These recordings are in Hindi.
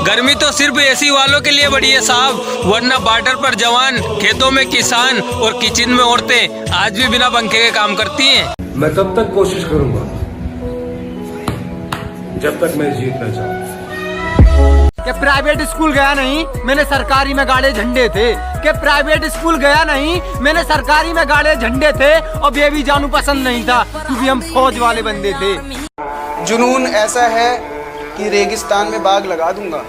गर्मी तो सिर्फ एसी वालों के लिए बड़ी है साहब, वरना बॉर्डर पर जवान, खेतों में किसान और किचन में औरतें आज भी बिना पंखे के काम करती हैं। मैं तब तक कोशिश करूंगा जब तक मैं जीत न जाऊं। कि प्राइवेट स्कूल गया नहीं, मैंने सरकारी में गाड़े झंडे थे। कि प्राइवेट स्कूल गया नहीं, मैंने सरकारी में गाड़े झंडे थे। और बेबी जानू पसंद नहीं था क्योंकि हम फौज वाले बंदे थे। जुनून ऐसा है कि रेगिस्तान में बाग लगा दूंगा।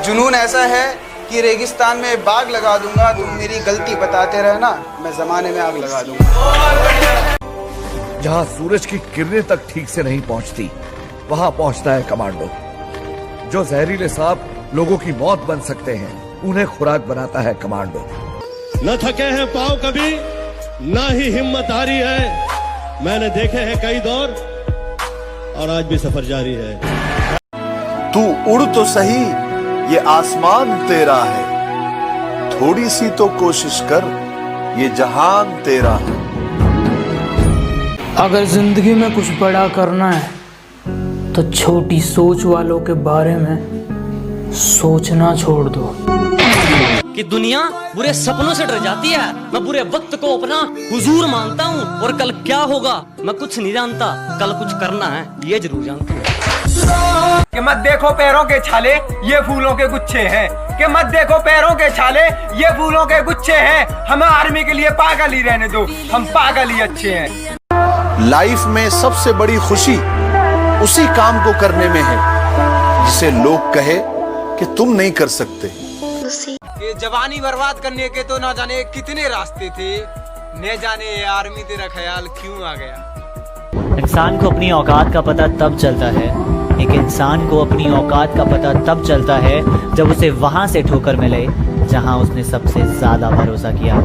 जुनून ऐसा है कि रेगिस्तान में बाग लगा दूंगा। तुम मेरी गलती बताते रहना, मैं जमाने में आग लगा दूंगा। जहां सूरज की किरणें तक ठीक से नहीं पहुंचती, वहां पहुंचता है कमांडो। जो जहरीले सांप लोगों की मौत बन सकते हैं, उन्हें खुराक बनाता है कमांडो। न थके हैं पांव कभी, ना ही हिम्मत हारी है। मैंने देखे हैं कई दौर और आज भी सफर जारी है। तू उड़ तो सही, ये आसमान तेरा है। थोड़ी सी तो कोशिश कर, ये जहान तेरा है। अगर जिंदगी में कुछ बड़ा करना है तो छोटी सोच वालों के बारे में सोचना छोड़ दो। कि दुनिया बुरे सपनों से डर जाती है। मैं बुरे वक्त को अपना हुजूर मानता हूँ और कल क्या होगा मैं कुछ नहीं जानता, कल कुछ करना है ये जरूर जानता हूँ। कि मत देखो पैरों के छाले, ये फूलों के गुच्छे हैं। कि मत देखो पैरों के छाले, ये फूलों के गुच्छे हैं। हमें आर्मी के लिए पागल ही रहने दो, हम पागल ही अच्छे हैं। लाइफ में सबसे बड़ी खुशी उसी काम को करने में है जिसे लोग कहे कि तुम नहीं कर सकते। ये जवानी बर्बाद करने के तो ना जाने कितने रास्ते थे, न जाने ये आर्मी तेरा ख्याल क्यों आ गया। इंसान को अपनी औकात का पता तब चलता है, एक इंसान को अपनी औकात का पता तब चलता है जब उसे वहां से ठोकर मिले जहां उसने सबसे ज्यादा भरोसा किया हो।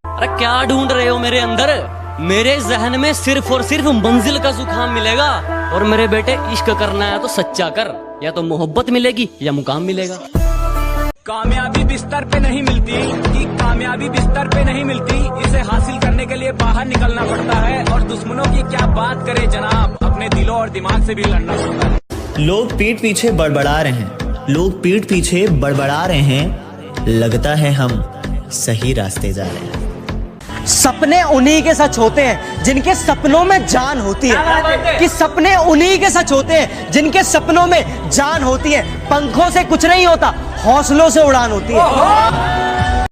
अरे क्या ढूंढ रहे हो मेरे अंदर? मेरे जहन में सिर्फ और सिर्फ मंजिल का जुकाम मिलेगा। और मेरे बेटे इश्क करना है तो सच्चा कर, या तो मोहब्बत मिलेगी या मुकाम मिलेगा। कामयाबी बिस्तर पे नहीं मिलती, कि कामयाबी बिस्तर पे नहीं मिलती। इसे हासिल करने के लिए बाहर निकलना पड़ता है। और दुश्मनों की क्या बात करे जनाब, अपने दिलों और दिमाग से भी लड़ना पड़ता है। लोग पीठ पीछे बड़बड़ा रहे हैं, लोग पीठ पीछे बड़बड़ा रहे हैं। लगता है हम सही रास्ते जा रहे हैं। सपने उन्हीं के सच होते हैं जिनके सपनों में जान होती है। कि सपने उन्हीं के सच होते हैं जिनके सपनों में जान होती है। पंखों से कुछ नहीं होता, हौसलों से उड़ान होती है।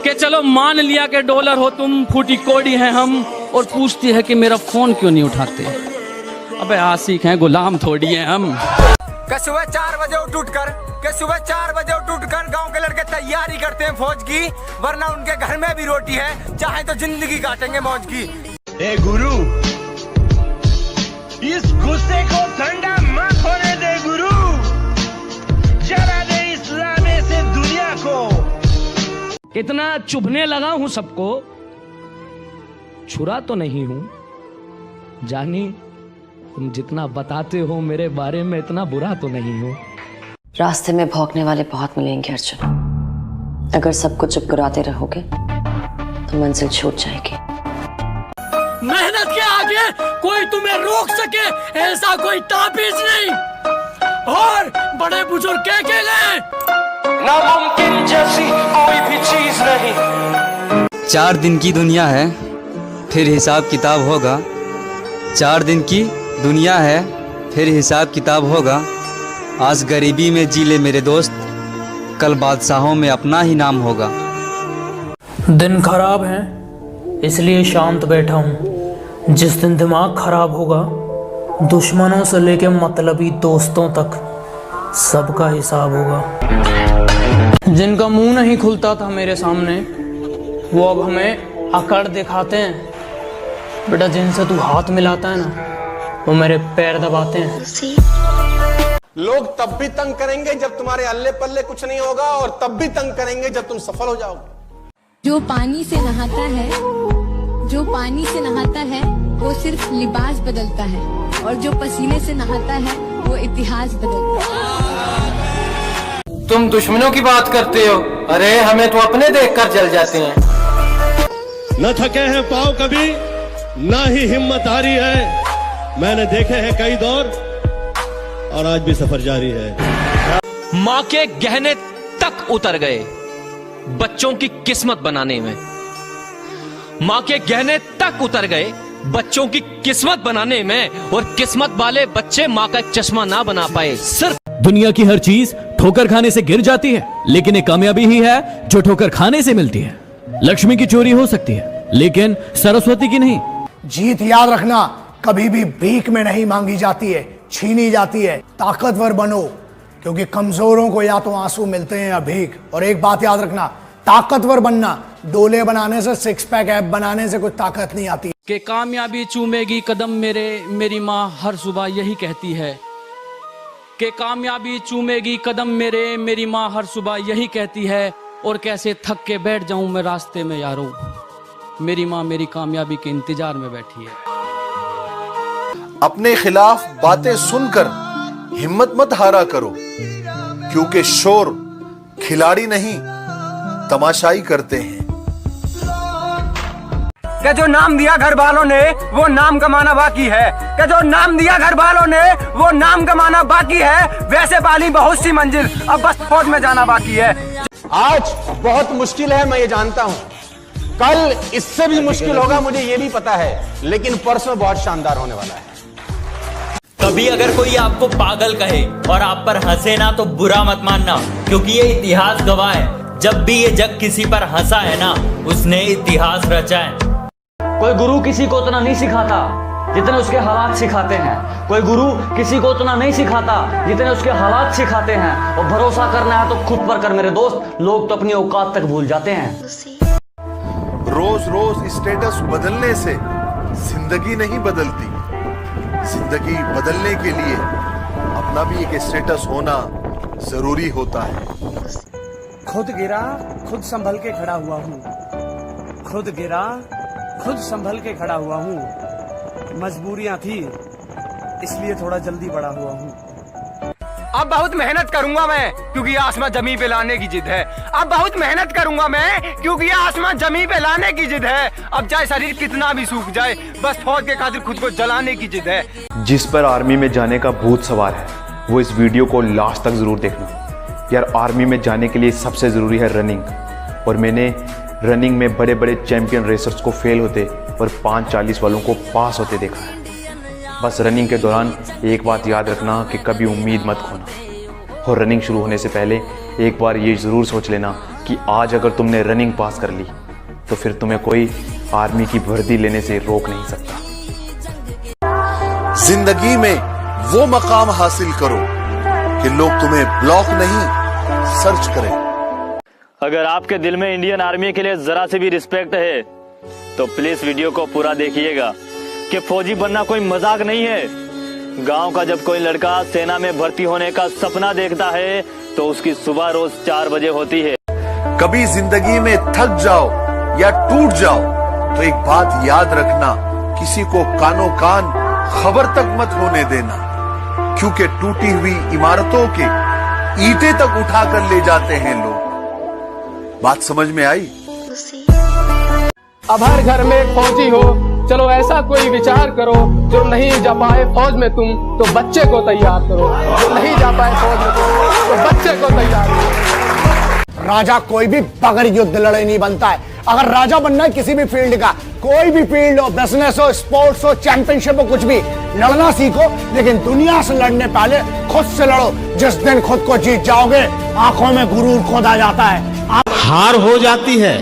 कि चलो मान लिया कि डॉलर हो तुम, फूटी कोड़ी हैं हम, और पूछती है कि मेरा फोन क्यों नहीं उठाते। अबे आशिक हैं, गुलाम थोड़ी हैं हम। सुबह 4 बजे उठकर गांव के लड़के तैयारी करते हैं फौज की, वरना उनके घर में भी रोटी है, चाहे तो जिंदगी काटेंगे मौज की। ए गुरु, इस गुस्से को ठंडा मत होने दे गुरु, जरा दे इस लाने से दुनिया को। इतना चुभने लगा हूं सबको, छुरा तो नहीं हूं। जानी तुम जितना बताते हो मेरे बारे में, इतना बुरा तो नहीं हूं। रास्ते में भौंकने वाले बहुत मिलेंगे अर्जुन। अगर सबको चुप कराते रहोगे तो मंजिल छूट जाएगी। मेहनत के आगे कोई तुम्हें रोक सके ऐसा कोई ताबीज नहीं। और बड़े बुजुर्ग कह के गए, नामुमकिन जैसी कोई भी चीज नहीं। 4 दिन की दुनिया है, फिर हिसाब किताब होगा। 4 दिन की दुनिया है, फिर हिसाब किताब होगा। आज गरीबी में जी ले मेरे दोस्त, कल बादशाहों में अपना ही नाम होगा। दिन खराब है इसलिए शांत बैठा हूँ। जिस दिन दिमाग खराब होगा, दुश्मनों से लेके मतलबी दोस्तों तक सबका हिसाब होगा। जिनका मुंह नहीं खुलता था मेरे सामने, वो अब हमें अकड़ दिखाते हैं। बेटा जिनसे तू हाथ मिलाता है ना, वो मेरे पैर दबाते हैं। लोग तब भी तंग करेंगे जब तुम्हारे अल्ले पल्ले कुछ नहीं होगा, और तब भी तंग करेंगे जब तुम सफल हो जाओगे। जो पानी से नहाता है, जो पानी से नहाता है वो सिर्फ लिबास बदलता है, और जो पसीने से नहाता है वो इतिहास बदलता है। तुम दुश्मनों की बात करते हो, अरे हमें तो अपने देखकर जल जाते हैं। न थके हैं पांव कभी, ना ही हिम्मत हारी है। मैंने देखे हैं कई दौर और आज भी सफर जारी है। मां के गहने तक उतर गए बच्चों की किस्मत बनाने में। मां के गहने तक उतर गए बच्चों की किस्मत बनाने में, और किस्मत वाले बच्चे मां का चश्मा ना बना पाए। सिर्फ दुनिया की हर चीज ठोकर खाने से गिर जाती है, लेकिन एक कामयाबी ही है जो ठोकर खाने से मिलती है। लक्ष्मी की चोरी हो सकती है, लेकिन सरस्वती की नहीं। जीत याद रखना कभी भी भीख में नहीं मांगी जाती है, छीनी जाती है। ताकतवर बनो, क्योंकि कमजोरों को या तो आंसू मिलते हैं या भीख। और एक बात याद रखना, ताकतवर बनना डोले बनाने से, सिक्स पैक ऐप बनाने से कोई ताकत नहीं आती। कि कामयाबी चूमेगी कदम मेरी माँ हर सुबह यही कहती है। कि कामयाबी चूमेगी कदम मेरी माँ हर सुबह यही कहती है। और कैसे थक के बैठ जाऊं मैं रास्ते में यारों, मेरी माँ मेरी कामयाबी के इंतजार में बैठी है। अपने खिलाफ बातें सुनकर हिम्मत मत हारा करो, क्योंकि शोर खिलाड़ी नहीं तमाशाई करते हैं। कि जो नाम दिया घर वालों ने वो नाम कमाना बाकी है। कि जो नाम दिया घर वालों ने वो नाम कमाना बाकी है। वैसे पाली बहुत सी मंजिल, अब बस फौज में जाना बाकी है। आज बहुत मुश्किल है, मैं ये जानता हूं। कल इससे भी मुश्किल होगा, मुझे ये भी पता है, लेकिन परसों बहुत शानदार होने वाला है। कभी अगर कोई आपको पागल कहे और आप पर हंसे ना, तो बुरा मत मानना, क्योंकि ये इतिहास गवाह है। जब भी ये जग किसी पर हंसा है ना, उसने इतिहास रचा है। कोई गुरु किसी को उतना नहीं सिखाता जितने उसके हालात सिखाते हैं। कोई गुरु किसी को उतना नहीं सिखाता जितने उसके हालात सिखाते हैं। और भरोसा करना है तो खुद पर कर मेरे दोस्त, लोग तो अपनी औकात तक भूल जाते हैं। रोज रोज स्टेटस बदलने से जिंदगी नहीं बदलती। जिंदगी बदलने के लिए अपना भी एक स्टेटस होना जरूरी होता है। खुद गिरा खुद संभल के खड़ा हुआ हूँ। खुद गिरा खुद संभल के खड़ा हुआ हूँ। मजबूरियां थी इसलिए थोड़ा जल्दी बड़ा हुआ हूँ। अब बहुत मेहनत करूंगा मैं, क्योंकि आसमां जमी पे लाने की जिद है। अब बहुत मेहनत करूंगा मैं, क्योंकि आसमां जमी पे लाने की जिद है। अब चाहे शरीर कितना भी सूख जाए, बस फौज के खातिर खुद को जलाने की जिद है। जिस पर आर्मी में जाने का भूत सवार है, वो इस वीडियो को लास्ट तक जरूर देखना। यार, आर्मी में जाने के लिए सबसे जरूरी है रनिंग, और मैंने रनिंग में बड़े बड़े चैंपियन रेसर्स को फेल होते और 5:40 वालों को पास होते देखा है। बस रनिंग के दौरान एक बात याद रखना कि कभी उम्मीद मत खोना, और रनिंग शुरू होने से पहले एक बार ये ज़रूर सोच लेना कि आज अगर तुमने रनिंग पास कर ली तो फिर तुम्हें कोई आर्मी की वर्दी लेने से रोक नहीं सकता। जिंदगी में वो मकाम हासिल करो कि लोग तुम्हें ब्लॉक नहीं सर्च करें। अगर आपके दिल में इंडियन आर्मी के लिए जरा से भी रिस्पेक्ट है तो प्लीज वीडियो को पूरा देखिएगा कि फौजी बनना कोई मजाक नहीं है। गांव का जब कोई लड़का सेना में भर्ती होने का सपना देखता है तो उसकी सुबह रोज 4 बजे होती है। कभी जिंदगी में थक जाओ या टूट जाओ तो एक बात याद रखना, किसी को कानो कान खबर तक मत होने देना, क्योंकि टूटी हुई इमारतों के ईंटें तक उठाकर ले जाते हैं लोग। बात समझ में आई? अब हर घर में एक फौजी हो, चलो ऐसा कोई विचार करो। जो नहीं जा पाए फौज में तुम तो बच्चे को तैयार करो। जो नहीं जा पाए फौज में तुम तो बच्चे को तैयार करो। राजा कोई भी बगैर युद्ध लड़े नहीं बनता है। अगर राजा बनना है किसी भी फील्ड का, कोई भी फील्ड हो, बिजनेस हो, स्पोर्ट्स हो, चैंपियनशिप हो, कुछ भी, लड़ना सीखो, लेकिन दुनिया से लड़ने पहले खुद से लड़ो। जिस दिन खुद को जीत जाओगे, आंखों में गुरूर खोदा जाता है। हार हो जाती है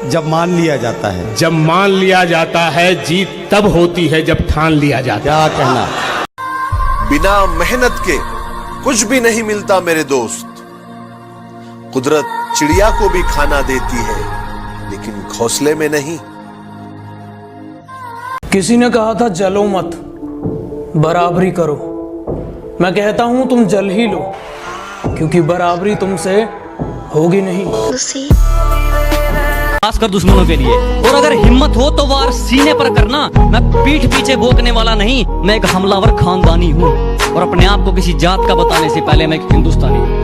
जब मान लिया जाता है। जब मान लिया जाता है, जीत तब होती है जब ठान लिया जाता है। क्या कहना? बिना मेहनत के कुछ भी नहीं मिलता मेरे दोस्त। कुदरत चिड़िया को भी खाना देती है, लेकिन घोंसले में नहीं। किसी ने कहा था जलो मत, बराबरी करो। मैं कहता हूं तुम जल ही लो, क्योंकि बराबरी तुमसे होगी नहीं। खास कर दुश्मनों के लिए। और अगर हिम्मत हो तो वार सीने पर करना। मैं पीठ पीछे भोंकने वाला नहीं, मैं एक हमलावर खानदानी हूँ, और अपने आप को किसी जात का बताने से पहले मैं एक हिंदुस्तानी हूँ।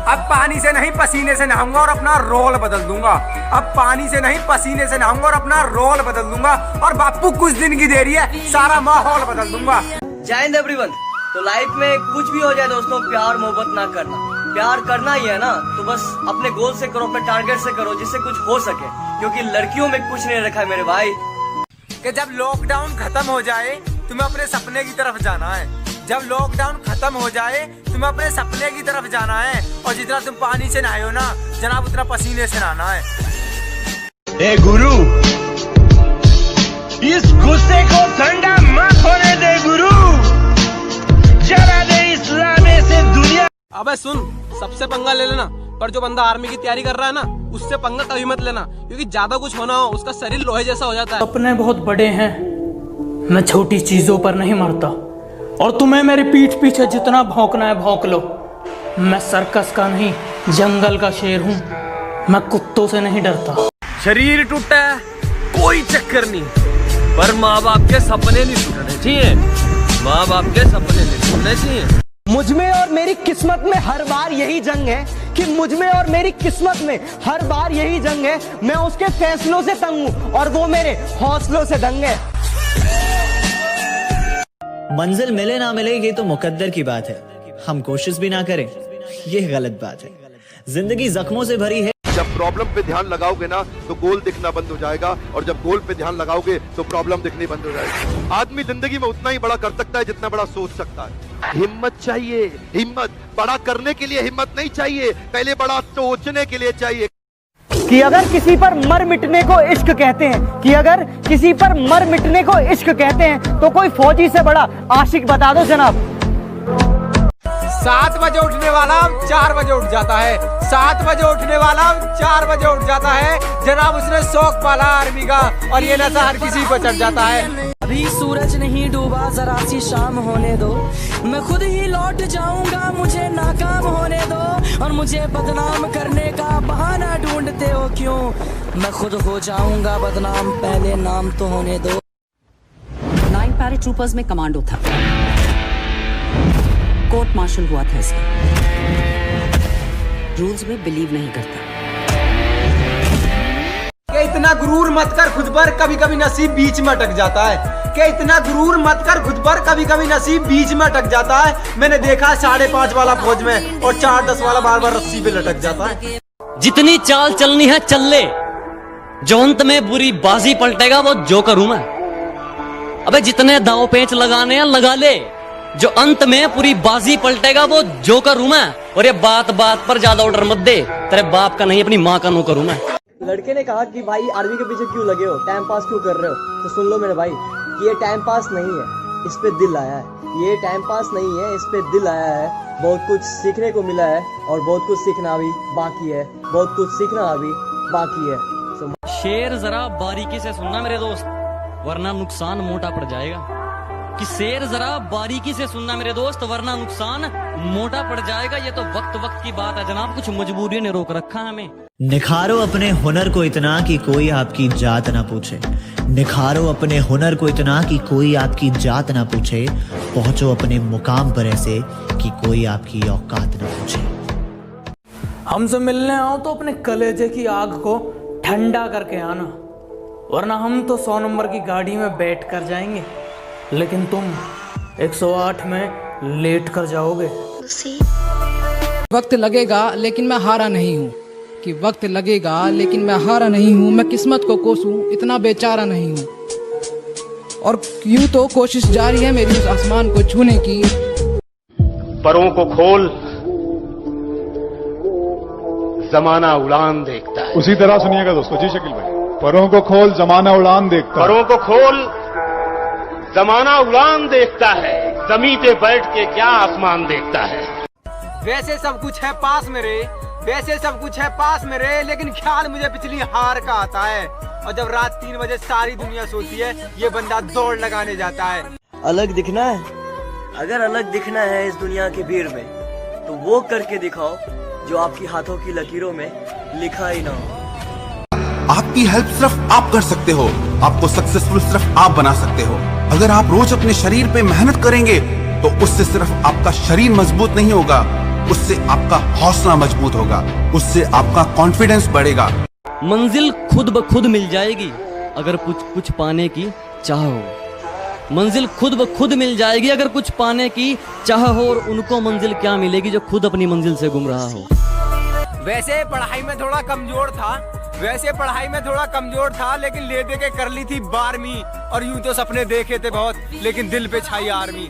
अब पानी से नहीं पसीने से नहाऊंगा और अपना रोल बदल दूंगा। अब पानी से नहीं पसीने से नहाऊंगा और अपना रोल बदल दूंगा। और बापू कुछ दिन की देरी है, सारा माहौल बदल दूंगा। जय हिंद एवरीवन। तो लाइफ में कुछ भी हो जाए दोस्तों, प्यार मोहब्बत ना करना, प्यार करना ही है ना तो बस अपने गोल से करो, अपने टारगेट से करो, जिससे कुछ हो सके, क्योंकि लड़कियों में कुछ नहीं रखा है मेरे भाई। कि जब लॉकडाउन खत्म हो जाए तुम्हें अपने सपने की तरफ जाना है। जब लॉकडाउन खत्म हो जाए तुम्हें अपने सपने की तरफ जाना है, और जितना तुम पानी से नहाए हो ना जनाब उतना पसीने से नहाना है। ए गुरु, इस गुस्से को ठंडा मत होने दे गुरु, जरा दे इस लाने से दुनिया। अबे सुन, सबसे पंगा ले लेना, पर जो बंदा आर्मी की तैयारी कर रहा है ना उससे पंगा कभी मत लेना, क्योंकि ज्यादा कुछ होना हो उसका शरीर लोहे जैसा हो जाता है। सपने बहुत बड़े हैं, मैं छोटी चीजों पर नहीं मरता, और तुम्हें मेरी पीठ पीछे जितना भौंकना है भौंक लो। मैं सर्कस का नहीं जंगल का शेर हूँ, मैं कुत्तों से नहीं डरता। शरीर टूटा है कोई चक्कर नहीं, पर माँ बाप के सपने नहीं टूटने चाहिए, माँ बाप के सपने नहीं टूटने चाहिए। मुझ में और मेरी किस्मत में हर बार यही जंग है कि मुझ में और मेरी किस्मत में हर बार यही जंग है। मैं उसके फैसलों से तंग हूँ और वो मेरे हौसलों से दंग है। मंजिल मिले ना मिले ये तो मुकद्दर की बात है, हम कोशिश भी ना करें ये गलत बात है। जिंदगी जख्मों से भरी है। जब प्रॉब्लम पे ध्यान लगाओगे ना तो गोल दिखना बंद हो जाएगा, और जब गोल पे ध्यान लगाओगे तो प्रॉब्लम दिखनी बंद हो जाएगी। आदमी जिंदगी में उतना ही बड़ा कर सकता है जितना बड़ा सोच सकता है। हिम्मत चाहिए, हिम्मत। बड़ा करने के लिए हिम्मत नहीं चाहिए, पहले बड़ा सोचने के लिए चाहिए। कि अगर किसी पर मर मिटने को इश्क कहते हैं, कि अगर किसी पर मर मिटने को इश्क कहते हैं तो कोई फौजी से बड़ा आशिक बता दो जनाब। 7 बजे उठने वाला 4 बजे उठ जाता है, 7 बजे उठने वाला 4 बजे उठ जाता है जनाब। उसने शौक पाला आर्मी का, और ये नशा हर किसी को चढ़ जाता है। अभी सूरज नहीं डूबा, जरा सी शाम होने दो, मैं खुद ही लौट जाऊंगा, मुझे नाकाम होने दो, और मुझे बदनाम करने का बहाना ढूंढते हो क्यों, मैं खुद हो जाऊंगा बदनाम, पहले नाम तो होने दो। 9 पैराट्रूपर्स में कमांडो था, कोर्ट मार्शल हुआ था इसका, रूल्स में बिलीव नहीं करता। कि इतना गुरूर मत कर खुद पर, कभी कभी नसीब बीच में अटक जाता है। कि इतना गुरूर मत कर खुद पर, कभी कभी नसीब बीच में अटक जाता है। मैंने देखा 5.5 वाला फौज में और 4-10 वाला बार बार रस्सी पे लटक जाता है। जितनी चाल चलनी है चल ले, जो अंत में बुरी बाजी पलटेगा वो जोकर हूं मैं। अबे जितने दांव पेंच लगाने हैं लगा ले, जो अंत में पूरी बाजी पलटेगा वो जोकर हूं मैं। और ये बात बात पर ज्यादा ऑर्डर मत दे, तेरे बाप का नहीं अपनी माँ का नौकर हूं मैं। लड़के ने कहा कि भाई आर्मी के पीछे क्यों लगे हो, टाइम पास क्यों कर रहे हो? तो सुन लो मेरे भाई कि ये टाइम पास नहीं है, इस पे दिल आया है। ये टाइम पास नहीं है, इस पे दिल आया है। बहुत कुछ सीखने को मिला है और बहुत कुछ सीखना अभी बाकी है, बहुत कुछ सीखना अभी बाकी है। शेर जरा बारीकी से सुनना मेरे दोस्त, वरना नुकसान मोटा पड़ जाएगा। कि शेर जरा बारीकी से सुनना मेरे दोस्त, वरना नुकसान मोटा पड़ जाएगा। ये तो वक्त वक्त की बात है जनाब, कुछ मजबूरी ने रोक रखा है हमें। निखारो अपने हुनर को इतना कि कोई आपकी जात ना पूछे, निखारो अपने हुनर को इतना कि कोई आपकी जात ना पूछे, पहुंचो अपने मुकाम पर ऐसे कि कोई आपकी औकात ना पूछे। हमसे मिलने आओ तो अपने कलेजे की आग को ठंडा करके आना, वरना हम तो 100 नंबर की गाड़ी में बैठ कर जाएंगे, लेकिन तुम 108 में लेट कर जाओगे। वक्त लगेगा लेकिन मैं हारा नहीं हूँ, कि वक्त लगेगा लेकिन मैं हारा नहीं हूँ, मैं किस्मत को कोसूं इतना बेचारा नहीं हूँ, और यूं तो कोशिश जारी है मेरी उस आसमान को छूने की। परों को खोल, जमाना उड़ान देखता है। उसी तरह सुनिएगा दोस्तों। जी शकील भाई, परों को खोल जमाना उड़ान देखता है। परों को खोल, जमाना उड़ान देखता है, जमीन पे बैठ के क्या आसमान देखता है। वैसे सब कुछ है पास मेरे, वैसे सब कुछ है पास मेरे, लेकिन ख्याल मुझे पिछली हार का आता है। और जब रात 3 बजे सारी दुनिया सोती है, ये बंदा दौड़ लगाने जाता है। अलग दिखना है, अगर अलग दिखना है इस दुनिया की भीड़ में, तो वो करके दिखाओ जो आपकी हाथों की लकीरों में लिखा ही ना हो। आपकी हेल्प सिर्फ आप कर सकते हो, आपको सक्सेसफुल सिर्फ आप बना सकते हो। अगर आप रोज अपने शरीर पे मेहनत करेंगे तो उससे सिर्फ आपका शरीर मजबूत नहीं होगा, उससे आपका हौसला मजबूत होगा, उससे आपका कॉन्फिडेंस बढ़ेगा। मंजिल खुद ब खुद मिल जाएगी अगर कुछ कुछ पाने की चाह हो। मंजिल खुद ब खुद मिल जाएगी अगर कुछ पाने की चाह हो, और उनको मंजिल क्या मिलेगी जो खुद अपनी मंजिल से गुम रहा हो। वैसे पढ़ाई में थोड़ा कमजोर था, लेकिन ले दे के कर ली थी 12वीं, और यूं तो सपने देखे थे बहुत, लेकिन दिल पे छाई आर्मी।